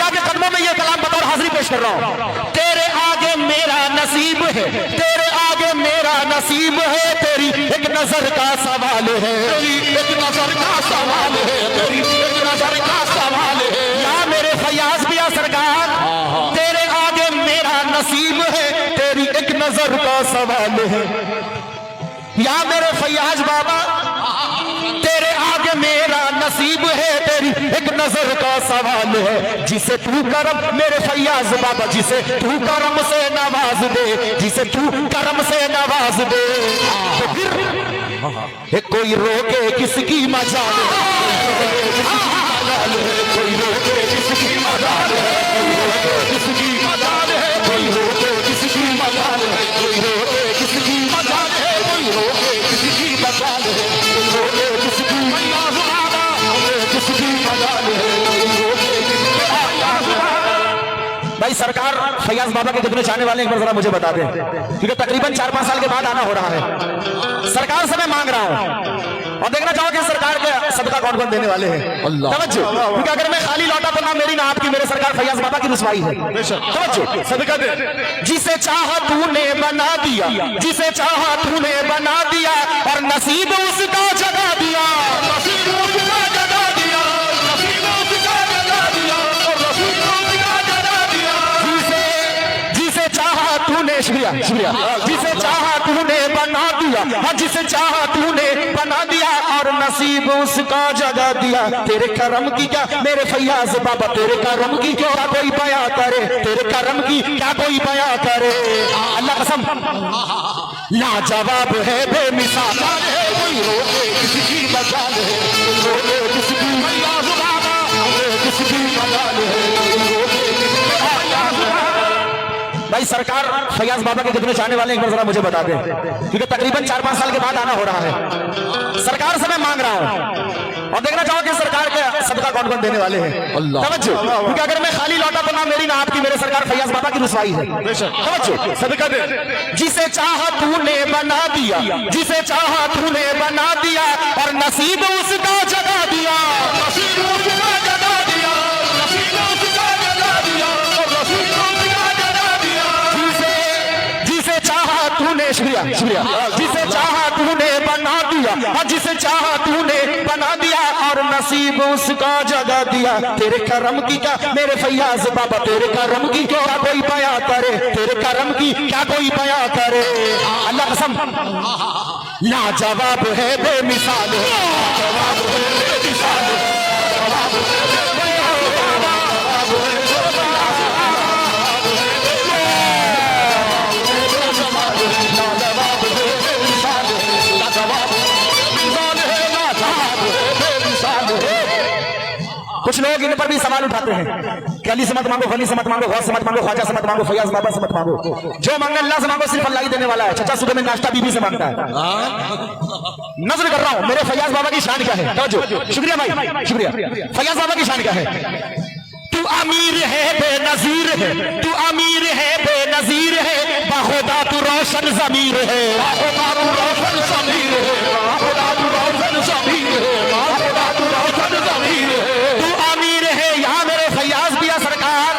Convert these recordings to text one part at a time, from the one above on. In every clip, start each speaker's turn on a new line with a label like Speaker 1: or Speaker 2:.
Speaker 1: अम्बिया के कदमों में ये कलाम बतौर हाजिरी पेश कर रहा हूं। तेरे आगे मेरा नसीब है, तेरे आगे मेरा नसीब है, तेरी एक नजर का सवाल है, तेरी एक नजर का सवाल है, तेरी एक नजर का सवाल है। या मेरे फयाज बिया सरकार, तेरे आगे मेरा नसीब है, तेरी एक नजर का सवाल है। या मेरे फयाज बाबा, तेरे आगे मेरा नसीब है, तेरी एक नजर का सवाल है। जिसे तू करम, मेरे फयाज बाबा, जिसे तू करम से नवाज दे, जिसे तू करम से नवाज दे, तो फिर कोई रोके किसकी मजाल है, कोई रोके किसकी मजाल है, कोई रोके किसकी मजाल है, कोई रोके किसकी मजाल है, कोई रोके किसकी मजाल है, कोई रोके किसकी मजाल है, कोई रोके किसकी मजाल है, किसकी मजाल है, कोई रोके किसकी मजाल है। भाई सरकार फयाज बाबा के कितने चाहने वाले एक बार जरा मुझे बता दें, क्योंकि तकरीबन 4-5 साल के बाद आना हो रहा है। सरकार से मैं मांग रहा हूं और देखना चाहोगे सरकार के सदका कौन कौन देने वाले हैं। तवज्जो, क्योंकि अगर मैं खाली लौटा तो ना मेरी ना आपकी, मेरे सरकार फयाज बाबा की रुसवाई है। तवज्जो, सदका दे। जिसे चाहा तूने बना दिया, जिसे चाहा तूने बना दिया, और नसीब उसका जगा दिया, नसीब उसका जगा दिया, नसीब उसका जगा दिया, नसीब उसका जगा दिया। जिसे चाहा तूने, शुक्रिया शुक्रिया, जिसे चाहा तूने बना दिया, हाँ जिसे चाहा तूने बना दिया, और नसीब उसका जगा दिया। तेरे करम की क्या मेरे फयाज बाबा, तेरे करम की क्या कोई बयां करे, तेरे करम की क्या कोई बयां करे। अल्लाह कसम लाजवाब है, बेमिसाल है, कोई रोके किसकी मजाल है, कोई रोके किसकी फयाज बाबा, किसकी मजाल है, कोई रोके किसकी फयाज बाबा। भाई सरकार फयाज बाबा के कितने चाहने वाले एक बार जरा मुझे बता दें, क्योंकि तकरीबन 4-5 साल के बाद आना हो रहा है। सरकार से मैं मांग रहा हूं और देखना चाहोगे सरकार के सदका कौन कौन देने वाले हैं। तवज्जो, क्योंकि अगर मैं खाली लौटा तो ना मेरी ना आपकी, मेरे सरकार फयाज बाबा की रुसवाई है। तवज्जो, सदका दे। जिसे चाहा तूने बना दिया, जिसे चाहा तूने बना दिया, और नसीब उसका जगा दिया, नसीब उसका जगा दिया, नसीब उसका जगा दिया, नसीब उसका जगा दिया। जिसे चाहा तूने, शुक्रिया शुक्रिया, जिसे चाहा तूने बना दिया, और जिसे चाहा तूने बना दिया, और नसीब उसका जगा दिया। तेरे करम की क्या मेरे फयाज बाबा, तेरे करम की क्या कोई बयां करे, तेरे करम की क्या कोई बयां करे। अल्लाह कसम लाजवाब है, बेमिसाल है, लाजवाब है, बेमिसाल है, लाजवाब है, कुछ लोग इन पर भी सवाल उठाते हैं कि अली से मत मांगो, गनी से मत मांगो, गौस से मत मांगो, ख्वाजा से मत मांगो, फयाज बाबा से मत मांगो, जो मांगे अल्लाह से मांगो, सिर्फ अल्लाह ही देने वाला है। चचा सुबह में नाश्ता बीबी से मांगता है। नजर कर रहा हूं मेरे फयाज बाबा की शान क्या है। शुक्रिया भाई शुक्रिया। फयाज बाबा की शान क्या है। तू अमीर है बेनजीर है, तू अमीर है बेनजीर है, बाखुदा तू रोशन जमीर है, बाखुदा तू रोशन जमीर है, बाखुदा तू रोशन जमीर है, बाखुदा तू रोशन जमीर है। तू अमीर है यहाँ मेरे फयाज बिया सरकार,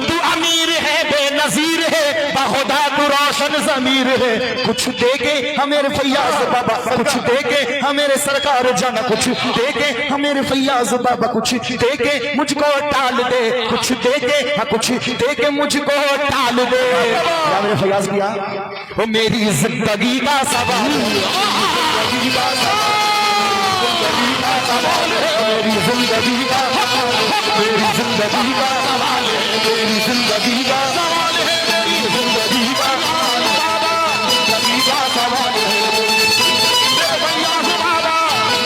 Speaker 1: तू अमीर है बेनजीर है, बाखुदा तू रोशन जमीर है। कुछ देके हमेरे फयाज बाबा, कुछ देके हमेरे सरकार जाना, कुछ देके हमेरे फयाज बाबा, कुछ देके मुझको टाल दे, कुछ देके, हाँ कुछ देके मुझको टाल दे। क्या मेरे फयाज किया वो मेरी जिंदगी का सवाल, जिंदगी का सवाल है, मेरी जिंदगी का, मेरी जिंदगी का सवाल है, मेरी जिंदगी का सवाल है, मेरी जिंदगी का जिंदगी का सवाल है, मेरे फयाज बाबा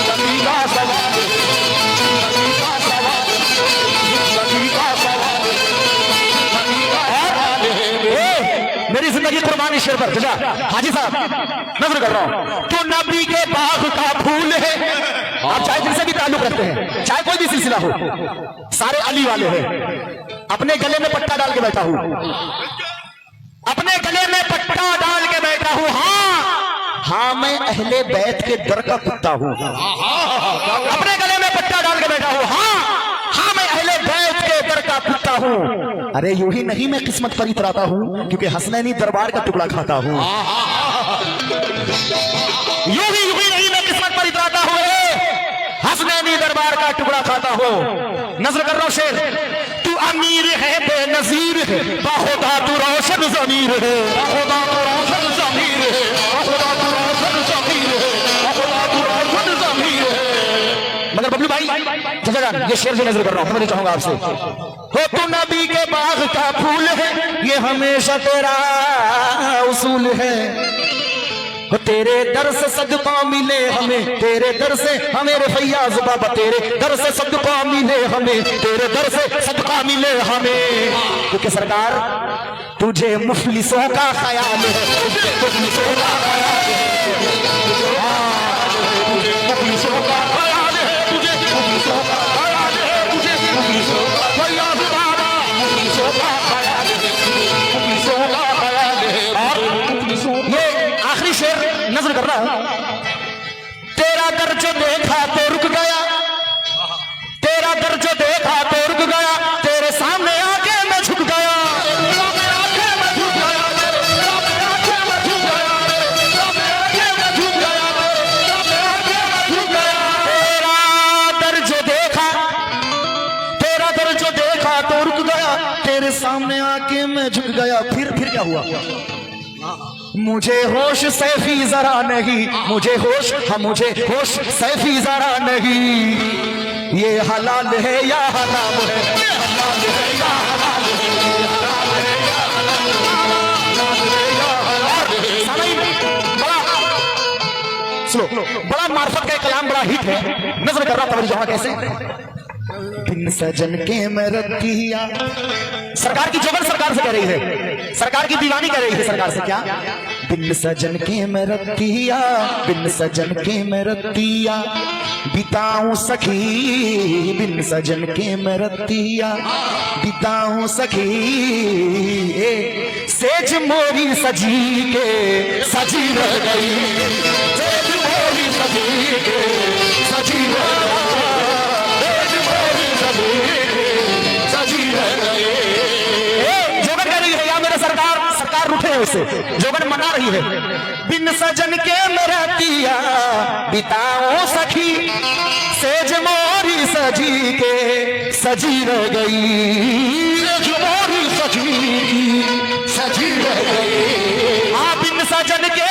Speaker 1: जिंदगी का सवाल है, जिंदगी का सवाल है, जिंदगी का सवाल है। मेरी जिंदगी कुर्बानी शेर पर जा हाजी साहब नजर कर रहा हूं। तो नबी के बाग का फूल है, आप चाहे जिनसे भी ताल्लुक रखते हैं, चाहे कोई भी सिलसिला हो, सारे अली वाले हैं। अपने गले में पट्टा डाल के बैठा हूं, अपने गले में पट्टा डाल के बैठा हूं। हाँ मैं अहले बैत के दर का कुत्ता हूं, अपने गले में पट्टा डाल के बैठा हूं। हाँ मैं अहले बैत के दर का कुत्ता हूँ। अरे यूं ही नहीं मैं किस्मत पर इतराता हूँ, क्योंकि हसनैनी दरबार का टुकड़ा खाता हूँ। यूं ही नहीं मैं किस्मत पर इतराता हूँ, हसनैनी दरबार का टुकड़ा खाता हूँ। नजर कर रहा हूं शेर, तू अमीर है बेनजीर है, बाखुदा तू रोशन ज़मीर है, बाखुदा तू रोशन ज़मीर है, बाखुदा तू रोशन ज़मीर है, बाखुदा तू रोशन ज़मीर है। मगर बबलू भाई जजाजान, ये शेर जो नजर कर रहा हूं मैं चाहूंगा आपसे, हो तू नबी के बाग का फूल है, ये हमेशा तेरा उसूल है। तेरे दर से सदका मिले हमें, तेरे दर से हमें फैयाज बाबा, तेरे दर से सदका मिले हमें, तेरे दर से सदका मिले हमें। क्योंकि सरकार तुझे मुफलिसों का ख्याल है, तुझे मुफलिसों का ख्याल है, तुझे मुफलिसों का ख्याल है, तुझे मुफलिसों का ख्याल है, तुझे मुफलिसों का फैयाज बाबा, मुफलिसों का ख्याल है, मुफलिसों का ख्याल है। और ये आखिरी शेर नजर कर रहा हूं, तेरा दर जो देखा तो रुक गया, तेरा दर जो देखा तो रुक गया, तेरे सामने आके मैं झुक गया, तेरा दर जो देखा, तेरा दर जो देखा तो रुक गया, तेरे सामने आके मैं झुक गया। फिर क्या हुआ? मुझे होश सैफी जरा नहीं, मुझे होश, हाँ मुझे होश सैफी जरा नहीं, ये हलाल है या हराम है, हलाल है या हराम है, हलाल है या हलाल है। बड़ा सुनो, बड़ा मार्फत का कलाम, बड़ा हिट है। नजर कर रहा था जहां कैसे बिन सजन के मैं रतिया, सरकार की जोगन सरकार से कह रही है, सरकार की दीवानी कह रही है सरकार से, क्या? बिन सजन के मैं रतिया, बिन सजन के मैं रतिया बिताऊं सखी, बिन सजन के मैं रतिया बिताऊं सखी, सेज मोरी सजी के सजी रह गई, सेज मोरी सजी के सजी रह गई, उसे जोगन मना रही है। बिन सजन के मरतिया बिताओ सखी, सेज मोरी सजी के सजी रह गई, सेज मोरी सजी सजी रह गई। हाँ बिन सजन के